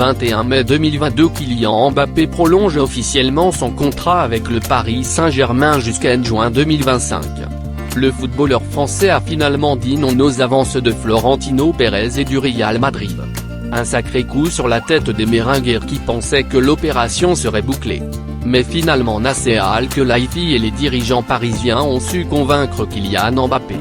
21 mai 2022, Kylian Mbappé prolonge officiellement son contrat avec le Paris Saint-Germain jusqu'à juin 2025. Le footballeur français a finalement dit non aux avances de Florentino Pérez et du Real Madrid. Un sacré coup sur la tête des Merengues qui pensaient que l'opération serait bouclée. Mais finalement Nasser Al-Khelaifi et les dirigeants parisiens ont su convaincre Kylian Mbappé.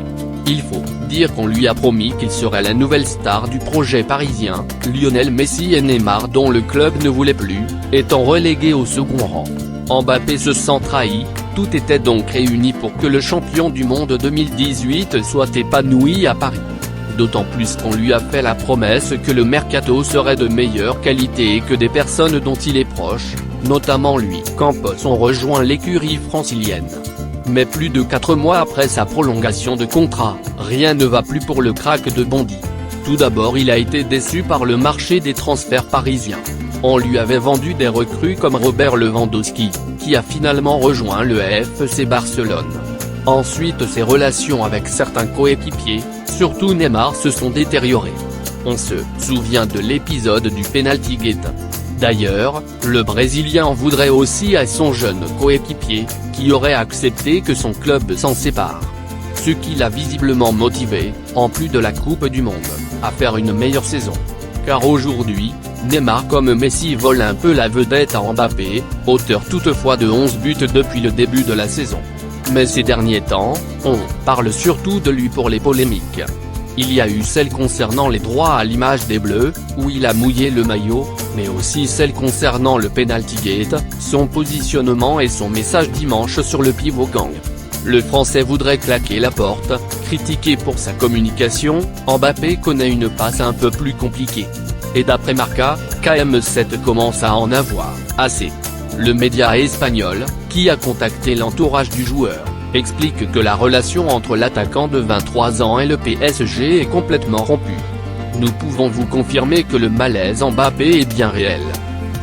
Il faut dire qu'on lui a promis qu'il serait la nouvelle star du projet parisien, Lionel Messi et Neymar dont le club ne voulait plus, étant relégué au second rang. Mbappé se sent trahi, tout était donc réuni pour que le champion du monde 2018 soit épanoui à Paris. D'autant plus qu'on lui a fait la promesse que le mercato serait de meilleure qualité et que des personnes dont il est proche, notamment lui, Campos, ont rejoint l'écurie francilienne. Mais plus de 4 mois après sa prolongation de contrat, rien ne va plus pour le crack de Bondy. Tout d'abord, il a été déçu par le marché des transferts parisiens. On lui avait vendu des recrues comme Robert Lewandowski, qui a finalement rejoint le FC Barcelone. Ensuite, ses relations avec certains coéquipiers, surtout Neymar, se sont détériorées. On se souvient de l'épisode du Penaltygate. D'ailleurs, le Brésilien en voudrait aussi à son jeune coéquipier, qui aurait accepté que son club s'en sépare. Ce qui l'a visiblement motivé, en plus de la Coupe du Monde, à faire une meilleure saison. Car aujourd'hui, Neymar comme Messi vole un peu la vedette à Mbappé, auteur toutefois de 11 buts depuis le début de la saison. Mais ces derniers temps, on parle surtout de lui pour les polémiques. Il y a eu celle concernant les droits à l'image des Bleus, où il a mouillé le maillot, mais aussi celle concernant le Penaltygate, son positionnement et son message dimanche sur le pivot gang. Le Français voudrait claquer la porte, critiqué pour sa communication, Mbappé connaît une passe un peu plus compliquée. Et d'après Marca, KM7 commence à en avoir assez. Le média espagnol, qui a contacté l'entourage du joueur, explique que la relation entre l'attaquant de 23 ans et le PSG est complètement rompue. Nous pouvons vous confirmer que le malaise Mbappé est bien réel.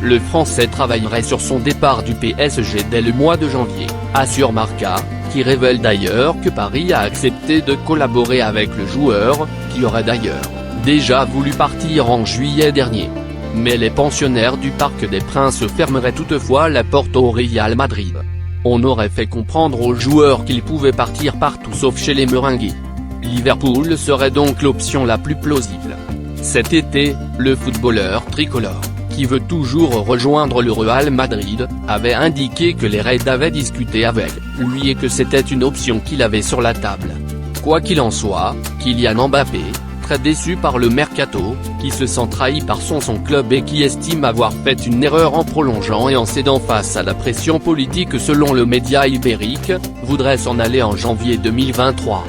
Le Français travaillerait sur son départ du PSG dès le mois de janvier, assure Marca, qui révèle d'ailleurs que Paris a accepté de collaborer avec le joueur, qui aurait d'ailleurs déjà voulu partir en juillet dernier. Mais les pensionnaires du Parc des Princes fermeraient toutefois la porte au Real Madrid. On aurait fait comprendre aux joueurs qu'ils pouvaient partir partout sauf chez les Merengues. Liverpool serait donc l'option la plus plausible. Cet été, le footballeur tricolore, qui veut toujours rejoindre le Real Madrid, avait indiqué que les Reds avaient discuté avec lui et que c'était une option qu'il avait sur la table. Quoi qu'il en soit, Kylian Mbappé, très déçu par le mercato, qui se sent trahi par son club et qui estime avoir fait une erreur en prolongeant et en cédant face à la pression politique selon le média ibérique, voudrait s'en aller en janvier 2023.